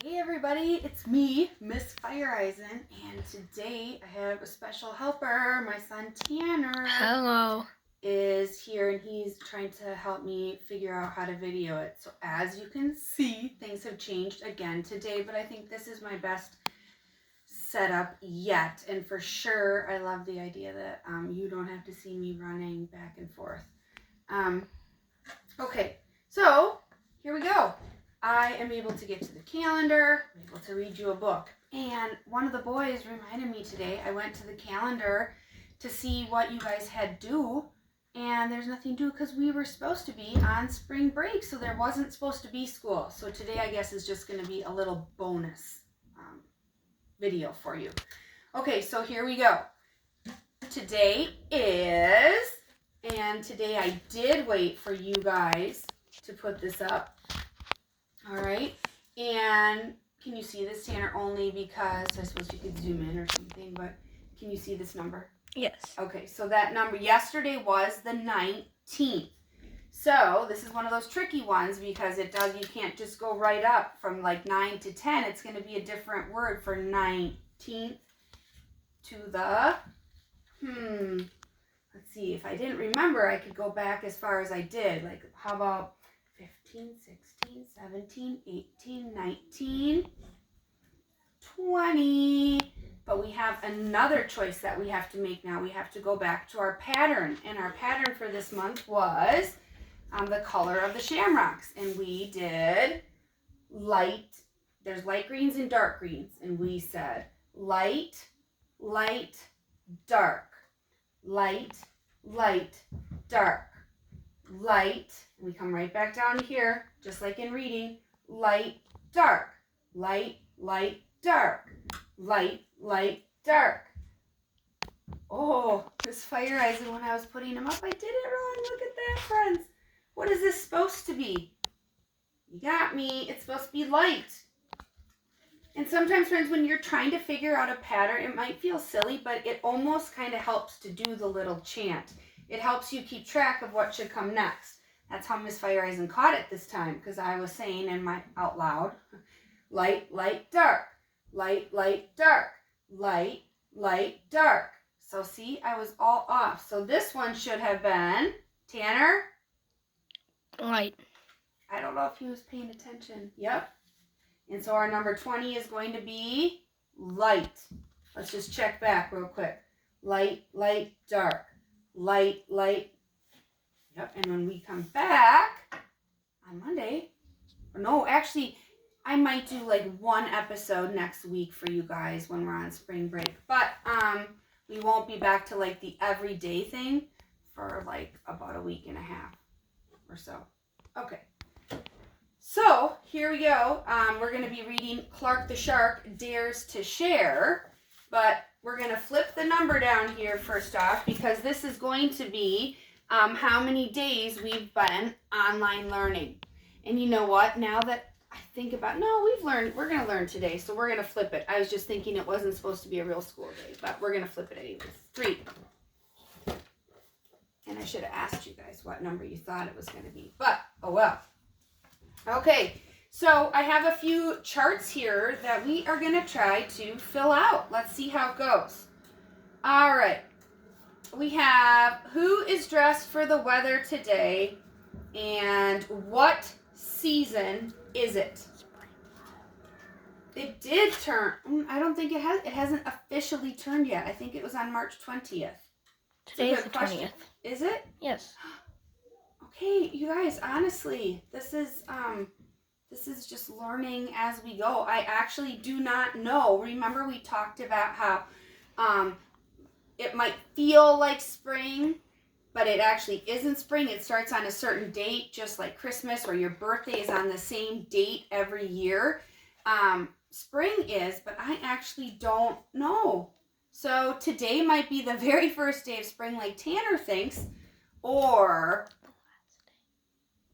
Hey everybody, it's me, Miss Fire Eisen, and today I have a special helper. My son Tanner Hello. is here and he's trying to help me figure out how to video it. So as you can see, things have changed again today, but I think this is my best setup yet. And for sure, I love the idea that you don't have to see me running back and forth. Okay, so here we go. I am able to get to the calendar, I'm able to read you a book. And one of the boys reminded me today, I went to the calendar to see what you guys had due, and there's nothing due because we were supposed to be on spring break, so there wasn't supposed to be school. So today I guess is just going to be a little bonus video for you. Okay, so here we go. Today I did wait for you guys to put this up. All right, and can you see this, Tanner? Only because I suppose you could zoom in or something, but can you see this number? Yes. Okay, so that number yesterday was the 19th. So this is one of those tricky ones because you can't just go right up from like 9 to 10. It's going to be a different word for 19th to the, let's see, if I didn't remember, I could go back as far as I did. Like, how about 15, 16, 17, 18, 19, 20. But we have another choice that we have to make now. We have to go back to our pattern. And our pattern for this month was the color of the shamrocks. And we did there's light greens and dark greens. And we said light, light, dark. Light, light, dark. Light, we come right back down here, just like in reading, light, dark, light, light, dark, light, light, dark. Oh, this Fire Eisen, when I was putting them up, I did it wrong. Look at that, friends. What is this supposed to be? You got me. It's supposed to be light. And sometimes, friends, when you're trying to figure out a pattern, it might feel silly, but it almost kind of helps to do the little chant. It helps you keep track of what should come next. That's how Miss Fire Eisen caught it this time, because I was saying in my out loud, light, light, dark, light, light, dark, light, light, dark. So see, I was all off. So this one should have been, Tanner? Light. I don't know if he was paying attention. Yep. And so our number 20 is going to be light. Let's just check back real quick. Light, light, dark. Light, light. Yep, and when we come back on Monday, actually, I might do like one episode next week for you guys when we're on spring break. But we won't be back to like the everyday thing for like about a week and a half or so. Okay. So here we go. We're going to be reading Clark the Shark Dares to Share. But we're going to flip the number down here first off because this is going to be how many days we've been online learning. And you know what? Now that I think about, we're going to learn today, so we're going to flip it. I was just thinking it wasn't supposed to be a real school day, but we're going to flip it anyways. 3. And I should have asked you guys what number you thought it was going to be, but oh well. Okay. So I have a few charts here that we are going to try to fill out. Let's see how it goes. All right. We have who is dressed for the weather today and what season is it? It did turn. I don't think it has. It hasn't officially turned yet. I think it was on March 20th. Today is the 20th. Is it? Yes. Okay, you guys, honestly, this is just learning as we go. I actually do not know. Remember we talked about how it might feel like spring, but it actually isn't spring. It starts on a certain date, just like Christmas or your birthday is on the same date every year. Spring is, but I actually don't know. So today might be the very first day of spring like Tanner thinks, or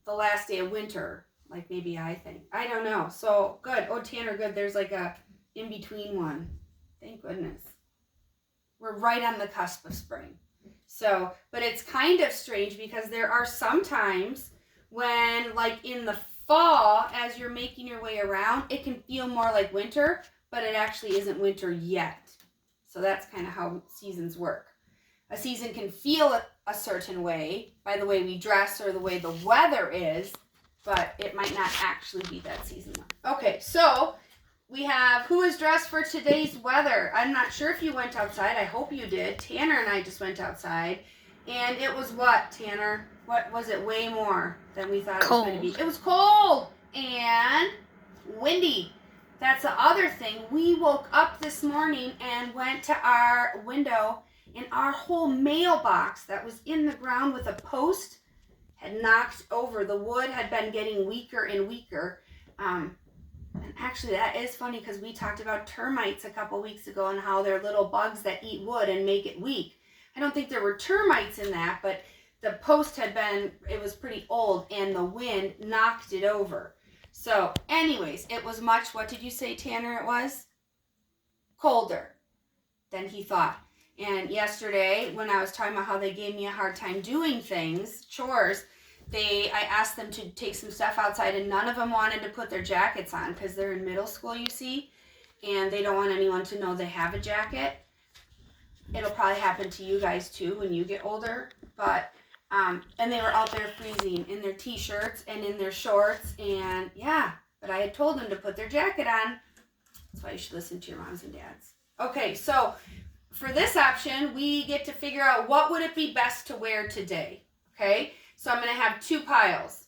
the last day of winter, like maybe I think. I don't know. So good. Oh, Tanner, good. There's like a in-between one. Thank goodness. We're right on the cusp of spring. So, but it's kind of strange because there are some times when, like in the fall, as you're making your way around, it can feel more like winter, but it actually isn't winter yet. So that's kind of how seasons work. A season can feel a certain way by the way we dress or the way the weather is, but it might not actually be that season. Okay, so we have who is dressed for today's weather. I'm not sure if you went outside. I hope you did. Tanner and I just went outside. And it was what, Tanner? What was it? Way more than we thought it was going to be. It was cold and windy. That's the other thing. We woke up this morning and went to our window, and our whole mailbox that was in the ground with a post had knocked over. The wood had been getting weaker and weaker. And actually, that is funny because we talked about termites a couple weeks ago and how they're little bugs that eat wood and make it weak. I don't think there were termites in that, but the post it was pretty old, and the wind knocked it over. So anyways, it was much, what did you say, Tanner, it was? Colder than he thought. And yesterday, when I was talking about how they gave me a hard time doing things, chores, I asked them to take some stuff outside, and none of them wanted to put their jackets on because they're in middle school, you see, and they don't want anyone to know they have a jacket. It'll probably happen to you guys too when you get older, but and they were out there freezing in their t-shirts and in their shorts, and yeah, but I had told them to put their jacket on. That's why you should listen to your moms and dads. Okay, so for this option, we get to figure out what would it be best to wear today. Okay, so I'm going to have two piles.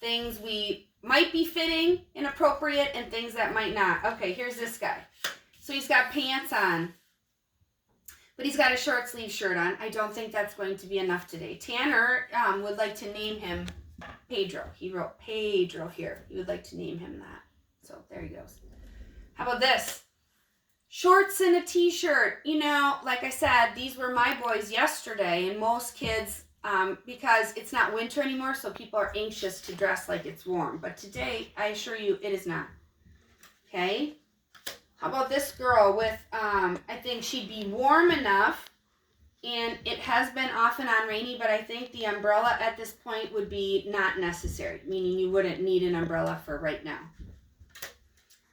Things we might be fitting and appropriate and things that might not. Okay, here's this guy. So he's got pants on, but he's got a short sleeve shirt on. I don't think that's going to be enough today. Tanner would like to name him Pedro. He wrote Pedro here. He would like to name him that. So there he goes. How about this? Shorts and a t-shirt. You know, like I said, these were my boys yesterday, and most kids, because it's not winter anymore, so people are anxious to dress like it's warm. But today, I assure you, it is not. Okay? How about this girl with, I think she'd be warm enough, and it has been off and on rainy, but I think the umbrella at this point would be not necessary, meaning you wouldn't need an umbrella for right now.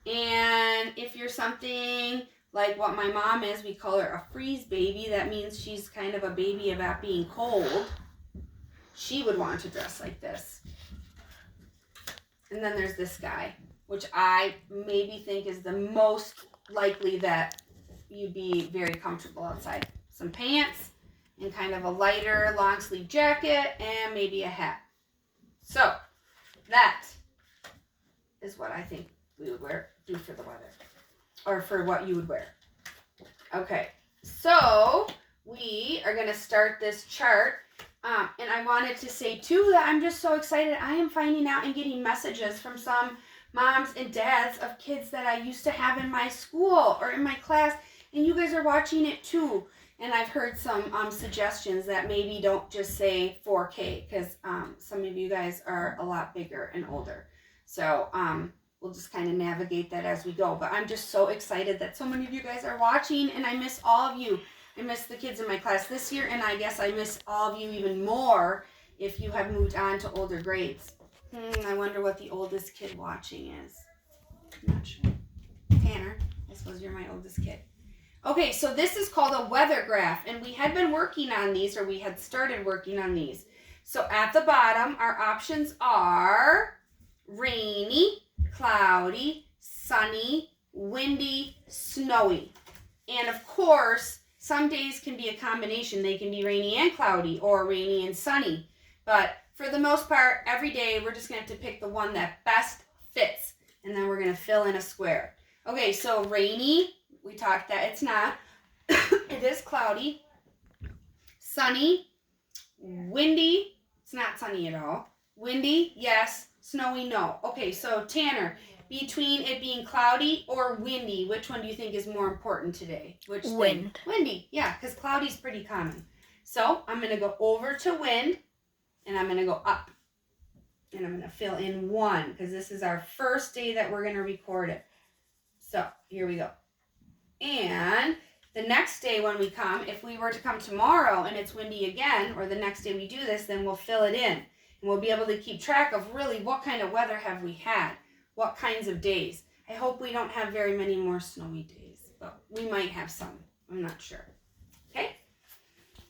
And if you're something like what my mom is, we call her a freeze baby. That means she's kind of a baby about being cold. She would want to dress like this. And then there's this guy, which I maybe think is the most likely that you'd be very comfortable outside. Some pants and kind of a lighter long sleeve jacket and maybe a hat. So that is what I think we would do for the weather, or for what you would wear. Okay, so we are going to start this chart. And I wanted to say too that I'm just so excited. I am finding out and getting messages from some moms and dads of kids that I used to have in my school or in my class, and you guys are watching it too. And I've heard some suggestions that maybe don't just say 4K, because some of you guys are a lot bigger and older. So we'll just kind of navigate that as we go. But I'm just so excited that so many of you guys are watching, and I miss all of you. I miss the kids in my class this year, and I guess I miss all of you even more if you have moved on to older grades. I wonder what the oldest kid watching is. I'm not sure. Tanner, I suppose you're my oldest kid. Okay, so this is called a weather graph, and we had been working on these, or we had started working on these. So at the bottom, our options are rainy, cloudy, sunny, windy, snowy. And of course, some days can be a combination. They can be rainy and cloudy, or rainy and sunny. But for the most part, every day, we're just going to have to pick the one that best fits. And then we're going to fill in a square. Okay, so rainy, we talked that it's not. It is cloudy. Sunny. Windy. It's not sunny at all. Windy, yes. Snowy, no. Okay, so Tanner, between it being cloudy or windy, which one do you think is more important today? Which Wind. Thing? Windy, yeah, because cloudy is pretty common. So I'm going to go over to wind, and I'm going to go up. And I'm going to fill in 1, because this is our first day that we're going to record it. So here we go. And the next day when we come, if we were to come tomorrow and it's windy again, or the next day we do this, then we'll fill it in. We'll be able to keep track of really what kind of weather have we had, what kinds of days. I hope we don't have very many more snowy days, but we might have some. I'm not sure. Okay?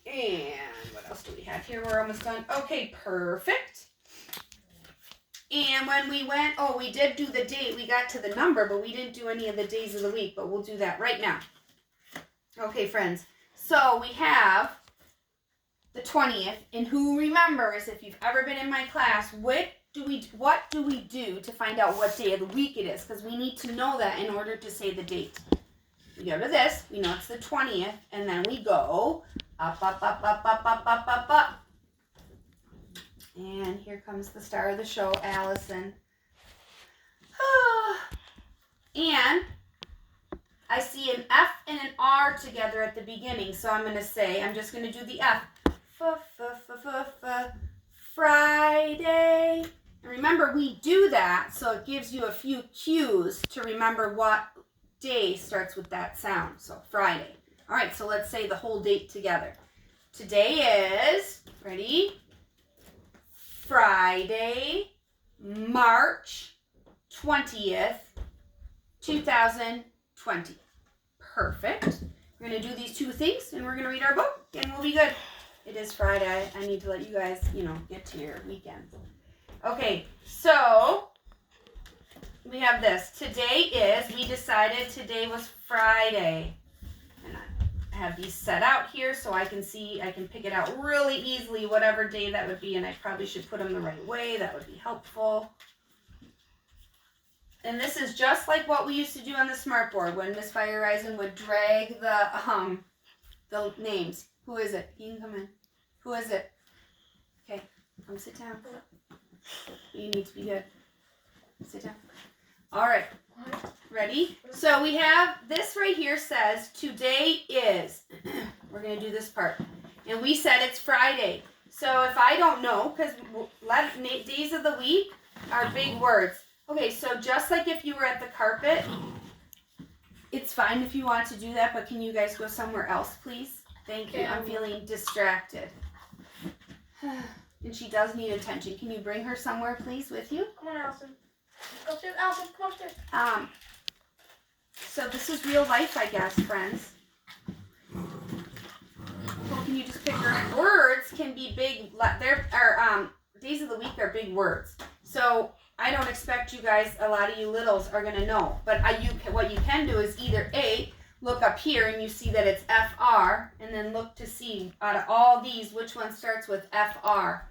And what else do we have here? We're almost done. Okay, perfect. And when we went, we did do the date. We got to the number, but we didn't do any of the days of the week, but we'll do that right now. Okay, friends. So we have the 20th, and who remembers, if you've ever been in my class, what do we do to find out what day of the week it is? Because we need to know that in order to say the date. We go to this, we know it's the 20th, and then we go up, up, up, up, up, up, up, up, up. And here comes the star of the show, Allison. And I see an F and an R together at the beginning, so I'm just going to do the F. Friday. And remember, we do that, so it gives you a few cues to remember what day starts with that sound. So Friday. All right, so let's say the whole date together. Today is, ready? Friday, March 20th, 2020. Perfect. We're going to do these two things, and we're going to read our book, and we'll be good. It is Friday. I need to let you guys, get to your weekend. Okay, so we have this. We decided today was Friday. And I have these set out here so I can pick it out really easily, whatever day that would be, and I probably should put them the right way. That would be helpful. And this is just like what we used to do on the smartboard when Miss Fireisen would drag the names. Who is it? You can come in. Who is it? Okay, come sit down. You need to be good. Sit down. All right. Ready? So we have this right here says today is. We're going to do this part. And we said it's Friday. So if I don't know, because days of the week are big words. Okay, so just like if you were at the carpet, it's fine if you want to do that, but can you guys go somewhere else, please? Thank you. I'm feeling distracted. And she does need attention. Can you bring her somewhere, please, with you? Come on, Allison. Go upstairs, Allison. Come upstairs. So this is real life, I guess, friends. Well, can you just pick her? Words can be big. Days of the week are big words. So I don't expect you guys, a lot of you littles are going to know. But what you can do is either A, look up here and you see that it's FR, and then look to see out of all these, which one starts with FR.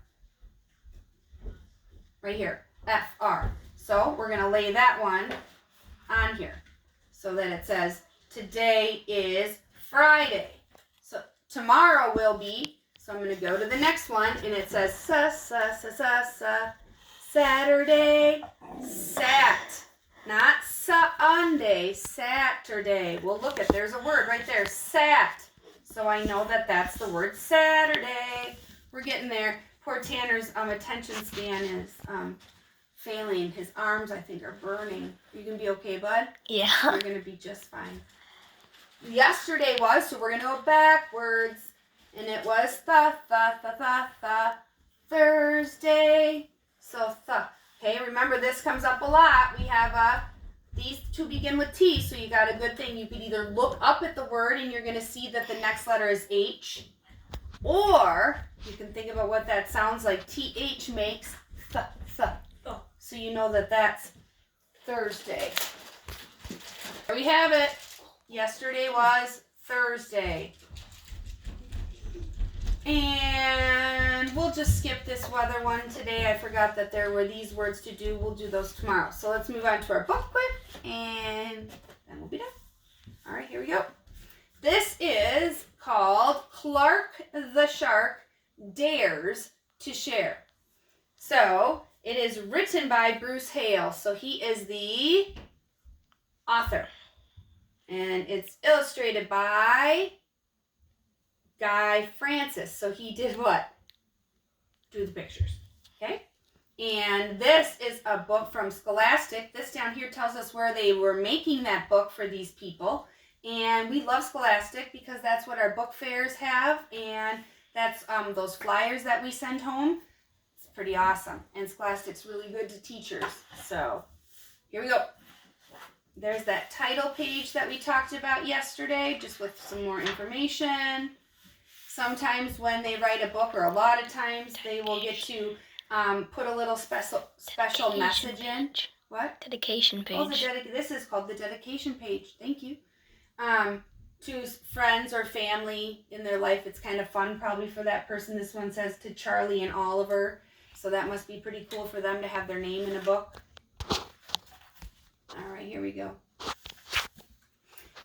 Right here, FR. So we're going to lay that one on here so that it says today is Friday. So tomorrow will be, so I'm going to go to the next one, and it says Saturday, not Sunday, Saturday. Well, look there's a word right there, sat. So I know that that's the word Saturday. We're getting there. Poor Tanner's attention span is failing. His arms, I think, are burning. You gonna be okay, bud? Yeah. You're gonna be just fine. Yesterday was, so we're gonna go backwards, and it was Thursday. So okay, remember this comes up a lot. We have these two begin with T, so you got a good thing. You could either look up at the word and you're gonna see that the next letter is H, or you can think about what that sounds like. TH makes th. Oh, so you know that that's Thursday. There we have it. Yesterday was Thursday. And we'll just skip this weather one today. I forgot that there were these words to do. We'll do those tomorrow. So let's move on to our book quick, and then we'll be done. All right, here we go. This is called Clark the Shark Dares to Share. So it is written by Bruce Hale. So he is the author. And it's illustrated by Guy Francis. So he did what? Do the pictures. Okay? And this is a book from Scholastic. This down here tells us where they were making that book for these people. And we love Scholastic because that's what our book fairs have. And that's those flyers that we send home. pretty awesome. And Scholastic's really good to teachers. So here we go. There's that title page that we talked about yesterday, just with some more information. Sometimes when they write a book, or a lot of times, they will get to put a little special message in. What? Dedication page. Oh, this is called the dedication page. Thank you. To friends or family in their life. It's kind of fun probably for that person. This one says to Charlie and Oliver. So that must be pretty cool for them to have their name in a book. All right, here we go.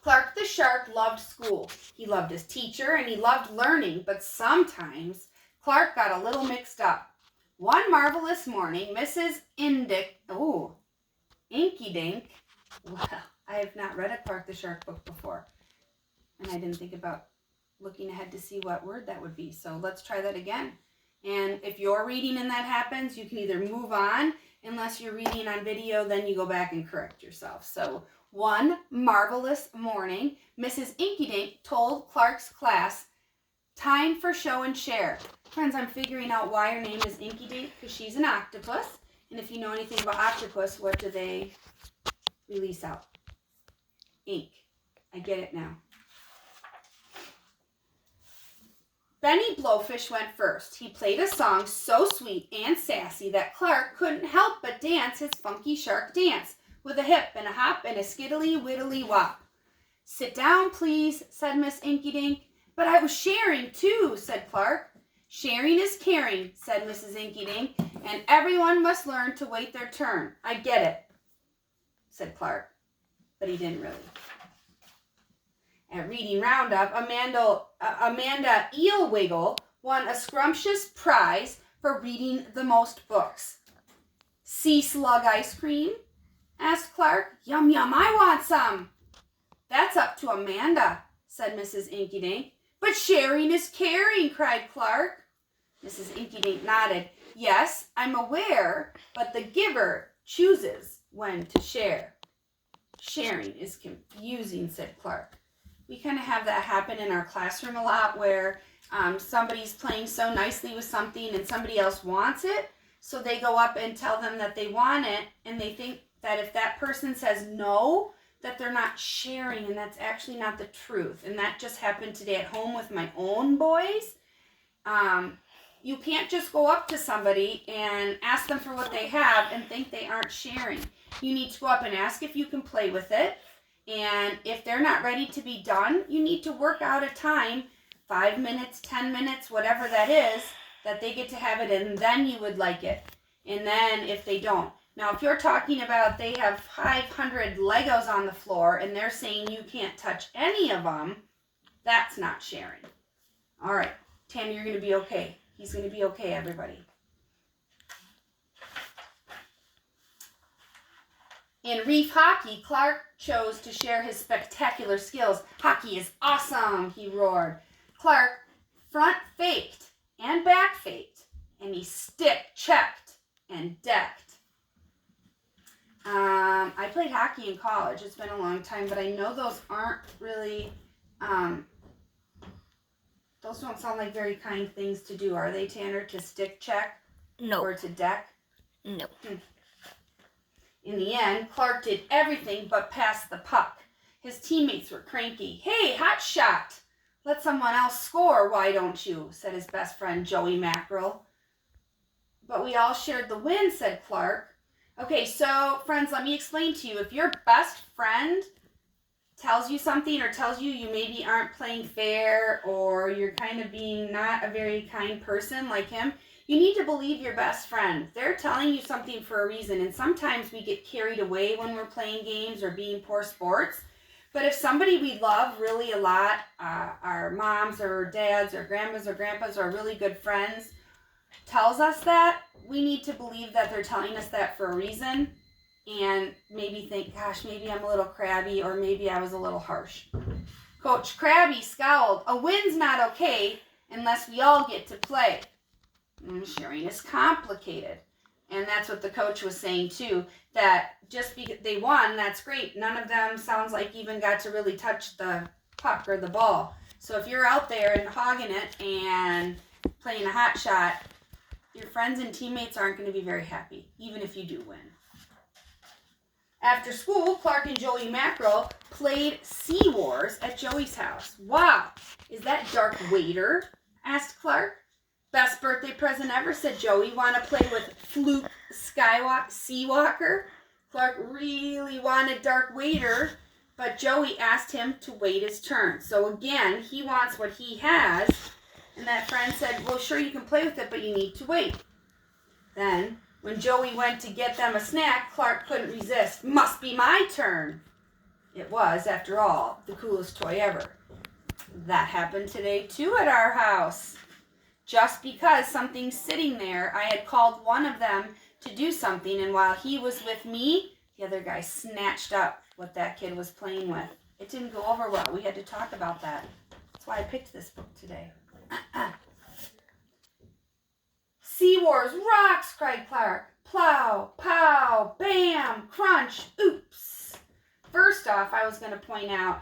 Clark the Shark loved school. He loved his teacher and he loved learning, but sometimes Clark got a little mixed up. One marvelous morning, Mrs. Inky Dink. Well, I have not read a Clark the Shark book before, and I didn't think about looking ahead to see what word that would be. So let's try that again. And if you're reading and that happens, you can either move on. Unless you're reading on video, then you go back and correct yourself. So one marvelous morning, Mrs. Inky Dink told Clark's class, time for show and share. Friends, I'm figuring out why her name is Inky Dink, because she's an octopus. And if you know anything about octopus, what do they release out? Ink. I get it now. Benny Blowfish went first. He played a song so sweet and sassy that Clark couldn't help but dance his funky shark dance with a hip and a hop and a skiddly widdly wop. Sit down, please, said Miss Inky Dink. But I was sharing too, said Clark. Sharing is caring, said Mrs. Inky Dink, and everyone must learn to wait their turn. I get it, said Clark, but he didn't really. At Reading Roundup, Amanda Eelwiggle won a scrumptious prize for reading the most books. Sea slug ice cream? Asked Clark. Yum, yum, I want some. That's up to Amanda, said Mrs. Inky Dink. But sharing is caring, cried Clark. Mrs. Inky Dink nodded. Yes, I'm aware, but the giver chooses when to share. Sharing is confusing, said Clark. We kind of have that happen in our classroom a lot where somebody's playing so nicely with something and somebody else wants it. So they go up and tell them that they want it, and they think that if that person says no, that they're not sharing, and that's actually not the truth. And that just happened today at home with my own boys. You can't just go up to somebody and ask them for what they have and think they aren't sharing. You need to go up and ask if you can play with it. And if they're not ready to be done, you need to work out a time, 5 minutes, 10 minutes, whatever that is, that they get to have it, and then you would like it. And then if they don't. Now, if you're talking about they have 500 Legos on the floor and they're saying you can't touch any of them, that's not sharing. All right, Tammy, you're going to be okay. He's going to be okay, everybody. In reef hockey, Clark chose to share his spectacular skills. Hockey is awesome, he roared. Clark front faked and back faked, and he stick checked and decked. I played hockey in college. It's been a long time, but I know those aren't really, those don't sound like very kind things to do, are they, Tanner? To stick check? No. Or to deck? No. In the end, Clark did everything but pass the puck. His teammates were cranky. Hey, hot shot! Let someone else score, why don't you? Said his best friend, Joey Mackerel. But we all shared the win, said Clark. Okay, so, friends, let me explain to you. If your best friend tells you something or tells you you maybe aren't playing fair or you're kind of being not a very kind person like him, you need to believe your best friend. They're telling you something for a reason, and sometimes we get carried away when we're playing games or being poor sports. But if somebody we love really a lot, our moms or dads or grandmas or grandpas or really good friends, tells us that, we need to believe that they're telling us that for a reason and maybe think, gosh, maybe I'm a little crabby or maybe I was a little harsh. Coach Krabby scowled. A win's not okay unless we all get to play. Sharing is complicated. And that's what the coach was saying too, that just because they won, that's great. None of them sounds like even got to really touch the puck or the ball. So if you're out there and hogging it and playing a hot shot, your friends and teammates aren't going to be very happy, even if you do win. After school, Clark and Joey Mackerel played Sea Wars at Joey's house. Wow, is that Darth Vader? Asked Clark. Best birthday present ever, said Joey. Want to play with Fluke Seawalker? Clark really wanted Darth Vader, but Joey asked him to wait his turn. So again, he wants what he has, and that friend said, well, sure, you can play with it, but you need to wait. Then, when Joey went to get them a snack, Clark couldn't resist. Must be my turn. It was, after all, the coolest toy ever. That happened today, too, at our house. Just because something's sitting there, I had called one of them to do something, and while he was with me, the other guy snatched up what that kid was playing with. It didn't go over well. We had to talk about that. That's why I picked this book today. Sea Wars rocks, cried Clark. Plow, pow, bam, crunch, oops. First off, I was going to point out,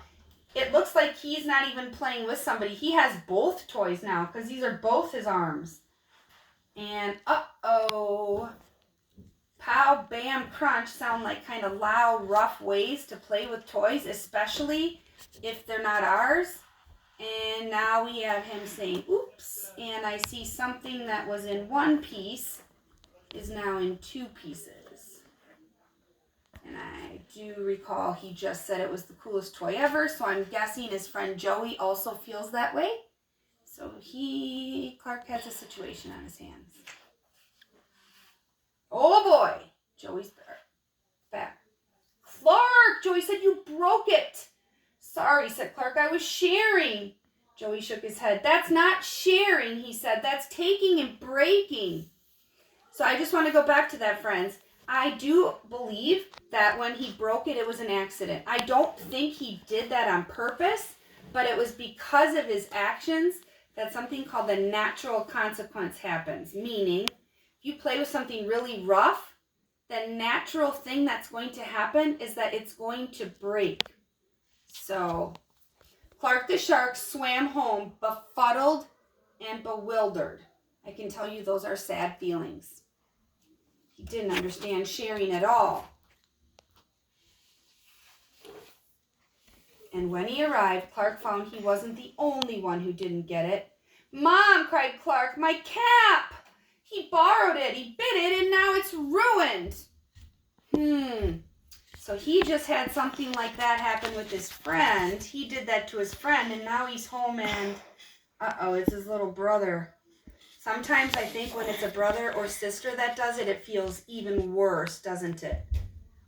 it looks like he's not even playing with somebody. He has both toys now because these are both his arms. And uh-oh. Pow, bam, crunch sound like kind of loud, rough ways to play with toys, especially if they're not ours. And now we have him saying, oops. And I see something that was in one piece is now in two pieces. And I do recall he just said it was the coolest toy ever, so I'm guessing his friend Joey also feels that way. So Clark has a situation on his hands. Oh boy, Joey's back. Clark, Joey said you broke it. Sorry, said Clark, I was sharing. Joey shook his head. That's not sharing, he said. That's taking and breaking. So I just want to go back to that, friends. I do believe that when he broke it, it was an accident. I don't think he did that on purpose, but it was because of his actions that something called the natural consequence happens. Meaning, if you play with something really rough, the natural thing that's going to happen is that it's going to break. So, Clark the shark swam home befuddled and bewildered. I can tell you those are sad feelings. He didn't understand sharing at all. And when he arrived, Clark found he wasn't the only one who didn't get it. Mom, cried Clark, my cap! He borrowed it, he bit it, and now it's ruined. So he just had something like that happen with his friend. He did that to his friend, and now he's home and, it's his little brother. Sometimes I think when it's a brother or sister that does it, it feels even worse, doesn't it?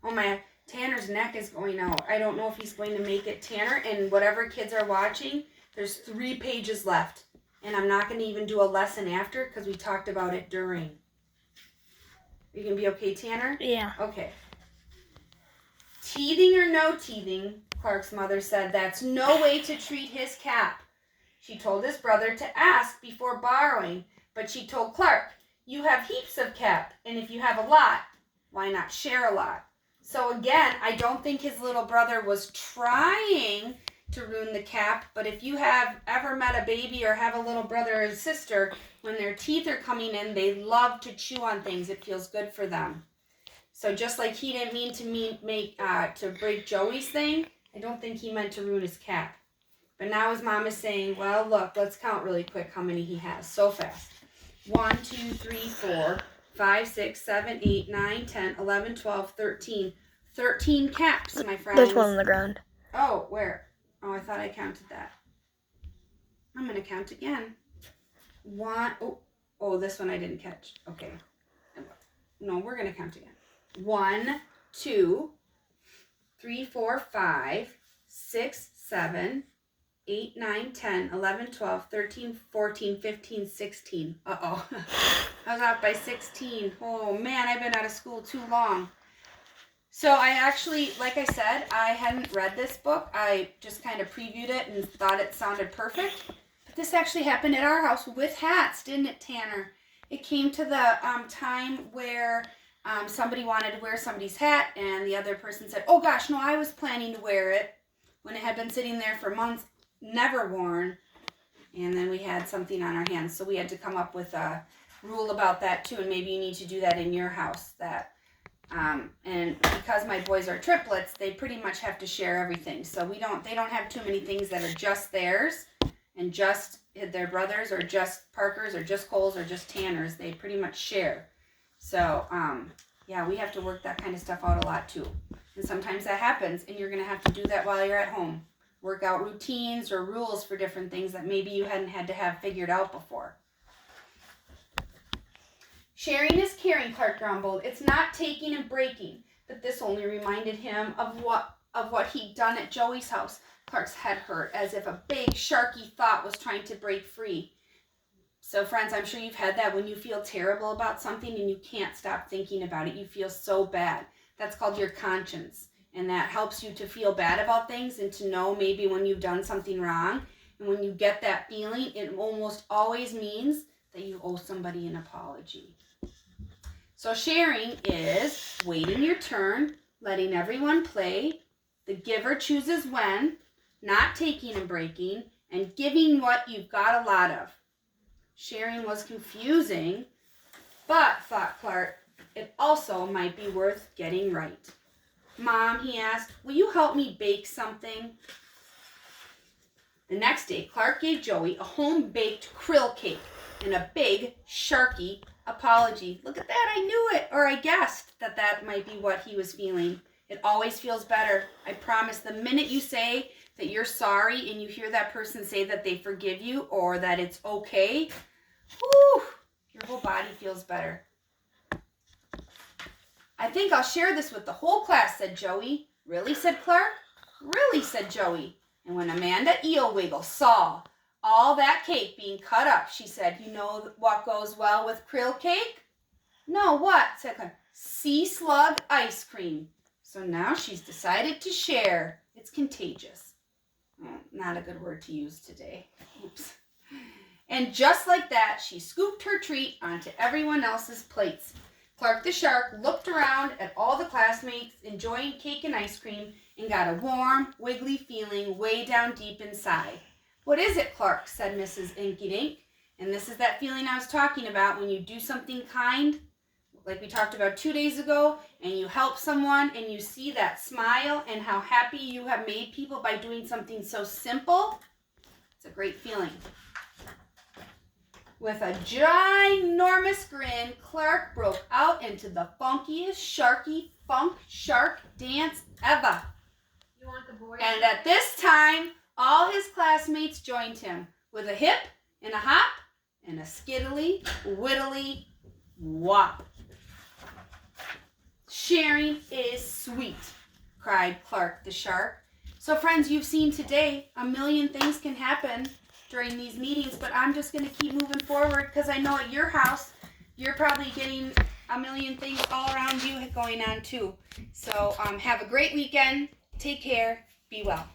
Oh my, Tanner's neck is going out. I don't know if he's going to make it. Tanner, and whatever kids are watching, there's 3 pages left. And I'm not going to even do a lesson after because we talked about it during. You going to be okay, Tanner? Yeah. Okay. Teething or no teething, Clark's mother said, that's no way to treat his cap. She told his brother to ask before borrowing, but she told Clark, you have heaps of cap, and if you have a lot, why not share a lot? So again, I don't think his little brother was trying to ruin the cap, but if you have ever met a baby or have a little brother or sister, when their teeth are coming in, they love to chew on things. It feels good for them. So just like he didn't mean to break Joey's thing, I don't think he meant to ruin his cap. But now his mom is saying, well, look, let's count really quick how many he has. So fast. 1, 2, 3, 4, 5, 6, 7, 8, 9, 10, 11, 12, 13. 13 caps, my friends. There's one on the ground. Oh, where? Oh, I thought I counted that. I'm going to count again. 1. Oh, this one I didn't catch. Okay. No, we're going to count again. 1, 2, 3, 4, 5, 6, 7, 8, 9, 10, 11, 12, 13, 14, 15, 16. Uh-oh. I was out by 16. Oh, man, I've been out of school too long. So I actually, like I said, I hadn't read this book. I just kind of previewed it and thought it sounded perfect. But this actually happened at our house with hats, didn't it, Tanner? It came to the time where somebody wanted to wear somebody's hat, and the other person said, oh gosh, no, I was planning to wear it, when it had been sitting there for months, never worn. And then we had something on our hands, so we had to come up with a rule about that too, and maybe you need to do that in your house. That and because my boys are triplets, they pretty much have to share everything. So they don't have too many things that are just theirs and just their brothers or just Parker's or just Cole's or just Tanner's. They pretty much share. So yeah, we have to work that kind of stuff out a lot too. And sometimes that happens, and you're going to have to do that while you're at home. Work out routines or rules for different things that maybe you hadn't had to have figured out before. Sharing is caring, Clark grumbled. It's not taking and breaking. But this only reminded him of what he'd done at Joey's house. Clark's head hurt, as if a big, sharky thought was trying to break free. So friends, I'm sure you've had that when you feel terrible about something and you can't stop thinking about it. You feel so bad. That's called your conscience. And that helps you to feel bad about things and to know maybe when you've done something wrong. And when you get that feeling, it almost always means that you owe somebody an apology. So sharing is waiting your turn, letting everyone play, the giver chooses when, not taking and breaking, and giving what you've got a lot of. Sharing was confusing, but, thought Clark, it also might be worth getting right. Mom, he asked, will you help me bake something? The next day, Clark gave Joey a home-baked krill cake and a big, sharky apology. Look at that, I knew it, or I guessed that might be what he was feeling. It always feels better. I promise the minute you say that you're sorry and you hear that person say that they forgive you or that it's okay, whew, your whole body feels better. I think I'll share this with the whole class, said Joey. Really, said Clark. Really, said Joey. And when Amanda Eelwiggle saw all that cake being cut up, she said, you know what goes well with krill cake? No, what? Said Clark. Sea slug ice cream. So now she's decided to share. It's contagious. Not a good word to use today. Oops. And just like that, she scooped her treat onto everyone else's plates. Clark the shark looked around at all the classmates enjoying cake and ice cream and got a warm, wiggly feeling way down deep inside. What is it, Clark? Said Mrs. Inky Dink. And this is that feeling I was talking about when you do something kind, like we talked about 2 days ago, and you help someone and you see that smile and how happy you have made people by doing something so simple. It's a great feeling. With a ginormous grin, Clark broke out into the funkiest sharky funk shark dance ever. You want the boy? And at this time, all his classmates joined him with a hip and a hop and a skiddly, widdly wop. Sharing is sweet, cried Clark the shark. So friends, you've seen today a million things can happen during these meetings, but I'm just going to keep moving forward because I know at your house, you're probably getting a million things all around you going on too. So have a great weekend. Take care. Be well.